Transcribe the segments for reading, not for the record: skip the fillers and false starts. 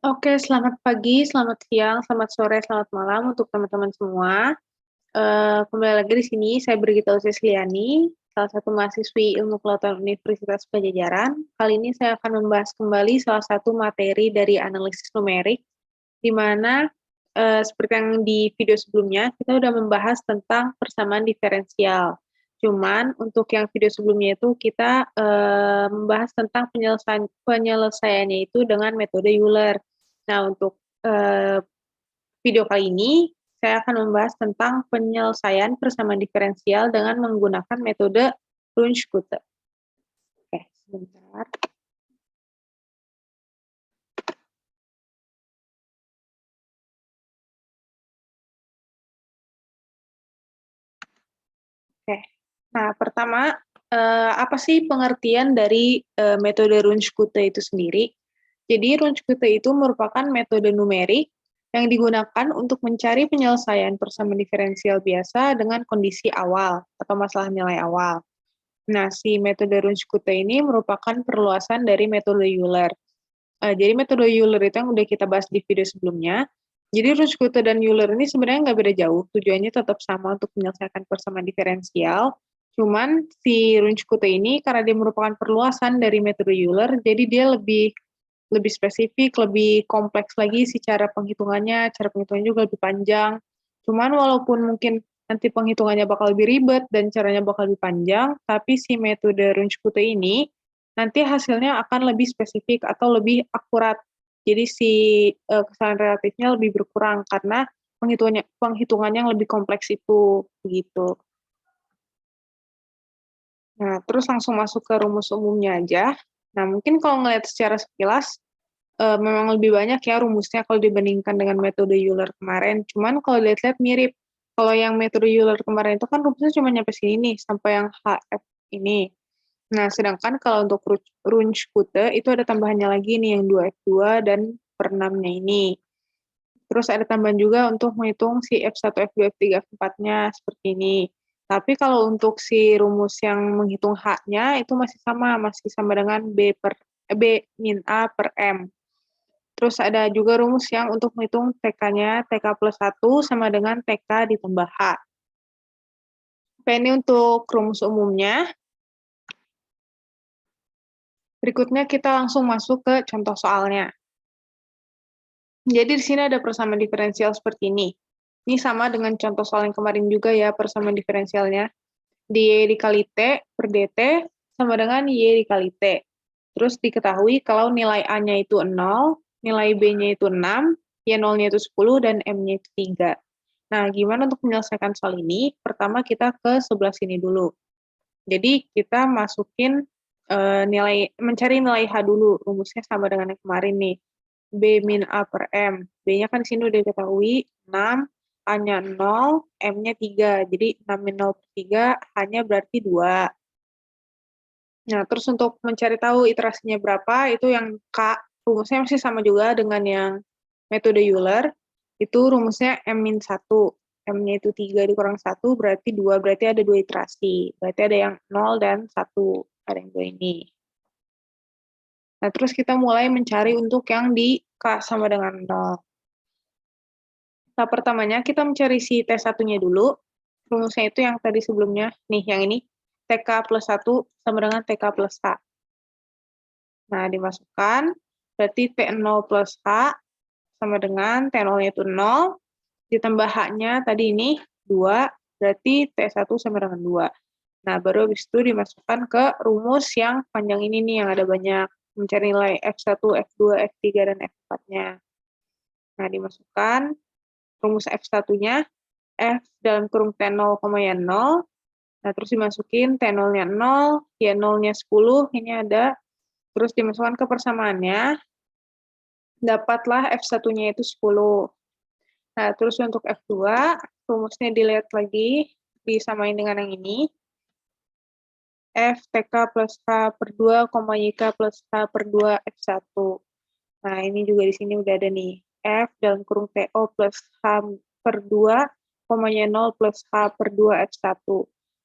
Oke, selamat pagi, selamat siang, selamat sore, selamat malam untuk teman-teman semua. Kembali lagi di sini saya Brigita Sesliani, salah satu mahasiswi Ilmu Kelautan Universitas Pajajaran. Kali ini saya akan membahas kembali salah satu materi dari analisis numerik, di mana seperti yang di video sebelumnya, kita sudah membahas tentang persamaan diferensial. Cuman untuk yang video sebelumnya itu kita membahas tentang penyelesaiannya itu dengan metode Euler. Nah, untuk video kali ini, saya akan membahas tentang penyelesaian persamaan diferensial dengan menggunakan metode Runge-Kutta. Oke, sebentar. Oke, nah pertama, apa sih pengertian dari metode Runge-Kutta itu sendiri? Jadi Runge-Kutta itu merupakan metode numerik yang digunakan untuk mencari penyelesaian persamaan diferensial biasa dengan kondisi awal atau masalah nilai awal. Nah, si metode Runge-Kutta ini merupakan perluasan dari metode Euler. Jadi metode Euler itu yang udah kita bahas di video sebelumnya. Jadi Runge-Kutta dan Euler ini sebenarnya nggak beda jauh, tujuannya tetap sama untuk menyelesaikan persamaan diferensial. Cuman si Runge-Kutta ini karena dia merupakan perluasan dari metode Euler, jadi dia lebih spesifik, lebih kompleks lagi sih cara penghitungannya juga lebih panjang. Cuman walaupun mungkin nanti penghitungannya bakal lebih ribet dan caranya bakal lebih panjang, tapi si metode Runge-Kutta ini nanti hasilnya akan lebih spesifik atau lebih akurat. Jadi si kesalahan relatifnya lebih berkurang karena penghitungannya yang lebih kompleks itu, begitu. Nah, terus langsung masuk ke rumus umumnya aja. Nah, mungkin kalau ngelihat secara sekilas, memang lebih banyak ya rumusnya kalau dibandingkan dengan metode Euler kemarin. Cuman kalau dilihat-lihat mirip. Kalau yang metode Euler kemarin itu kan rumusnya cuma nyampe sini nih, sampai yang HF ini. Nah, sedangkan kalau untuk Runge-Kutta itu ada tambahannya lagi nih, yang 2F2 dan per 6-nya ini. Terus ada tambahan juga untuk menghitung si F1, F2, F3, F4-nya seperti ini. Tapi kalau untuk si rumus yang menghitung H-nya itu masih sama dengan B min A per M. Terus ada juga rumus yang untuk menghitung TK-nya, TK plus 1 sama dengan TK ditambah H. Oke, ini untuk rumus umumnya. Berikutnya kita langsung masuk ke contoh soalnya. Jadi di sini ada persamaan diferensial seperti ini. Ini sama dengan contoh soal yang kemarin juga ya, persamaan diferensialnya. Y dikali T per DT sama dengan Y dikali T. Terus diketahui kalau nilai A-nya itu 0, nilai B-nya itu 6, Y0-nya itu 10, dan M-nya itu 3. Nah, gimana untuk menyelesaikan soal ini? Pertama kita ke sebelah sini dulu. Jadi kita masukin mencari nilai H dulu. Rumusnya sama dengan yang kemarin nih. B min A per M. B-nya kan di sini udah diketahui 6, A-nya 0, M-nya 3. Jadi 6 min 0 per 3, H-nya berarti 2. Nah, terus untuk mencari tahu iterasinya berapa, itu yang K, rumusnya masih sama juga dengan yang metode Euler. Itu rumusnya M min 1. M-nya itu 3 dikurang 1, berarti 2. Berarti ada 2 iterasi. Berarti ada yang 0 dan 1. Ada yang 2 ini. Nah, terus kita mulai mencari untuk yang di K sama dengan 0. Nah, pertamanya kita mencari si T1-nya dulu. Rumusnya itu yang tadi sebelumnya. Nih, yang ini. TK plus 1 sama dengan TK plus H. Nah, dimasukkan. Berarti T0 plus H sama dengan T0-nya itu 0. Ditambah H-nya tadi ini 2. Berarti T1 sama dengan 2. Nah, baru habis itu dimasukkan ke rumus yang panjang ini nih, yang ada banyak. Mencari nilai F1, F2, F3, dan F4-nya. Nah, dimasukkan rumus F1-nya, F dalam kurung T0, ya 0. Nah, terus dimasukin T0-nya 0, Y0-nya 10, ini ada. Terus dimasukkan ke persamaannya, dapatlah F1-nya itu 10. Nah, terus untuk F2, rumusnya dilihat lagi, disamain dengan yang ini. F TK plus H per 2, YK plus H per 2, F1. Nah, ini juga di sini udah ada nih. F dalam kurung TO plus H per 2, Y0 plus H per 2, F1.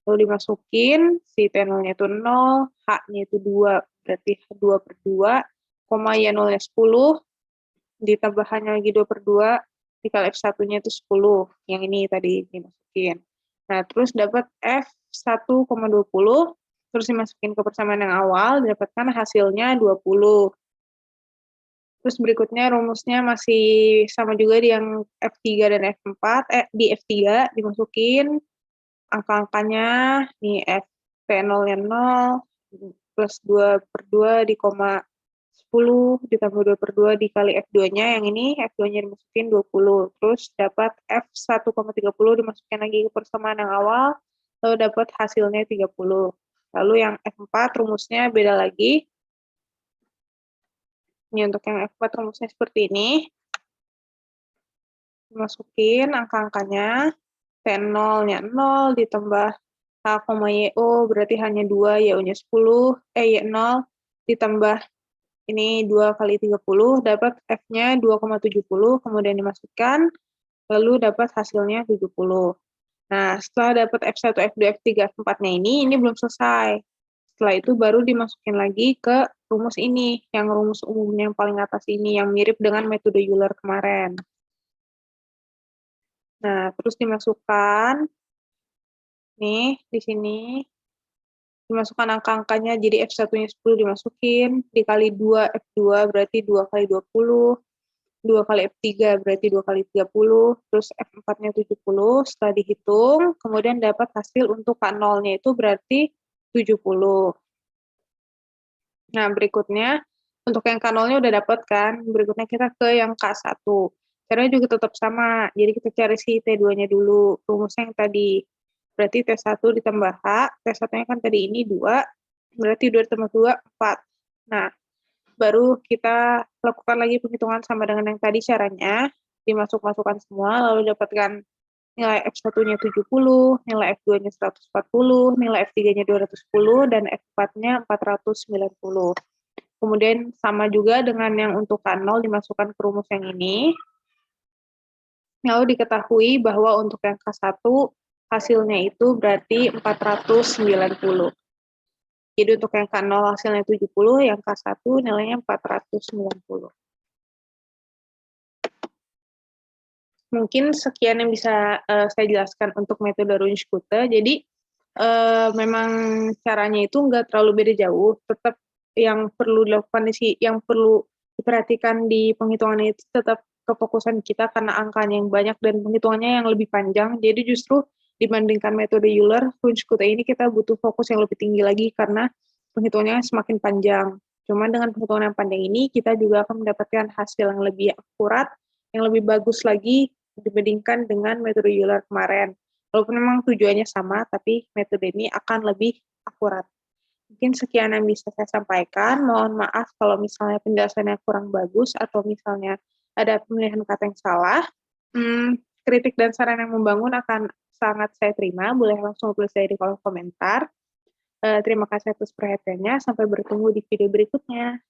lalu dimasukin, si T0-nya itu 0, H-nya itu 2, berarti 2/2, koma Y0-nya 10, ditambah H-nya lagi 2/2, dikali F1-nya itu 10, yang ini tadi dimasukin. Nah, terus dapat F1,20, terus dimasukin ke persamaan yang awal, didapatkan hasilnya 20. Terus berikutnya rumusnya masih sama juga di yang F3 dan F4, di F3 dimasukin angka-angkanya, nih P0-nya 0, plus 2/2 di koma 10, ditambah 2/2 dikali F2-nya, yang ini F2-nya dimasukin 20, terus dapat F1,30 dimasukin lagi ke persamaan yang awal, lalu dapat hasilnya 30. Lalu yang F4 rumusnya beda lagi. Ini untuk yang F4 rumusnya seperti ini. Masukin angka-angkanya, T0-nya 0 ditambah H, YO, berarti hanya 2, YO-nya 10, Y0 ditambah ini 2 kali 30, dapat F-nya 2,70, kemudian dimasukkan, lalu dapat hasilnya 70. Nah, setelah dapat F1, F2, F3, F4-nya ini belum selesai. Setelah itu baru dimasukin lagi ke rumus ini, yang rumus umumnya yang paling atas ini, yang mirip dengan metode Euler kemarin. Nah, terus dimasukkan, nih, di sini, dimasukkan angka-angkanya, jadi F1-nya 10 dimasukin, dikali 2 F2 berarti 2 kali 20, 2 kali F3 berarti 2 kali 30, terus F4-nya 70, setelah dihitung, kemudian dapat hasil untuk K0-nya itu berarti 70. Nah, berikutnya, untuk yang K0-nya udah dapat kan, berikutnya kita ke yang K1. Caranya juga tetap sama, jadi kita cari si T2-nya dulu, rumusnya yang tadi. Berarti T1 ditambah H, T1-nya kan tadi ini 2, berarti 2 ditambah 2, 4. Nah, baru kita lakukan lagi penghitungan sama dengan yang tadi caranya, dimasuk-masukkan semua, lalu dapatkan nilai F1-nya 70, nilai F2-nya 140, nilai F3-nya 210, dan F4-nya 490. Kemudian sama juga dengan yang untuk K0 dimasukkan ke rumus yang ini. Lalu diketahui bahwa untuk yang K1 hasilnya itu berarti 490. Jadi untuk yang K0 hasilnya 70, yang K1 nilainya 490. Mungkin sekian yang bisa saya jelaskan untuk metode Runge-Kutta. Jadi memang caranya itu nggak terlalu beda jauh, tetap yang perlu dilakukan yang perlu diperhatikan di penghitungan itu tetap kefokusan kita karena angkanya yang banyak dan penghitungannya yang lebih panjang. Jadi justru dibandingkan metode Euler, Runge-Kutta ini kita butuh fokus yang lebih tinggi lagi karena penghitungannya semakin panjang. Cuman dengan penghitungan yang panjang ini, kita juga akan mendapatkan hasil yang lebih akurat, yang lebih bagus lagi dibandingkan dengan metode Euler kemarin. Walaupun memang tujuannya sama, tapi metode ini akan lebih akurat. Mungkin sekian yang bisa saya sampaikan. Mohon maaf kalau misalnya penjelasannya kurang bagus atau misalnya ada pemilihan kata yang salah. Kritik dan saran yang membangun akan sangat saya terima. Boleh langsung tulis saya di kolom komentar. Terima kasih atas perhatiannya. Sampai bertemu di video berikutnya.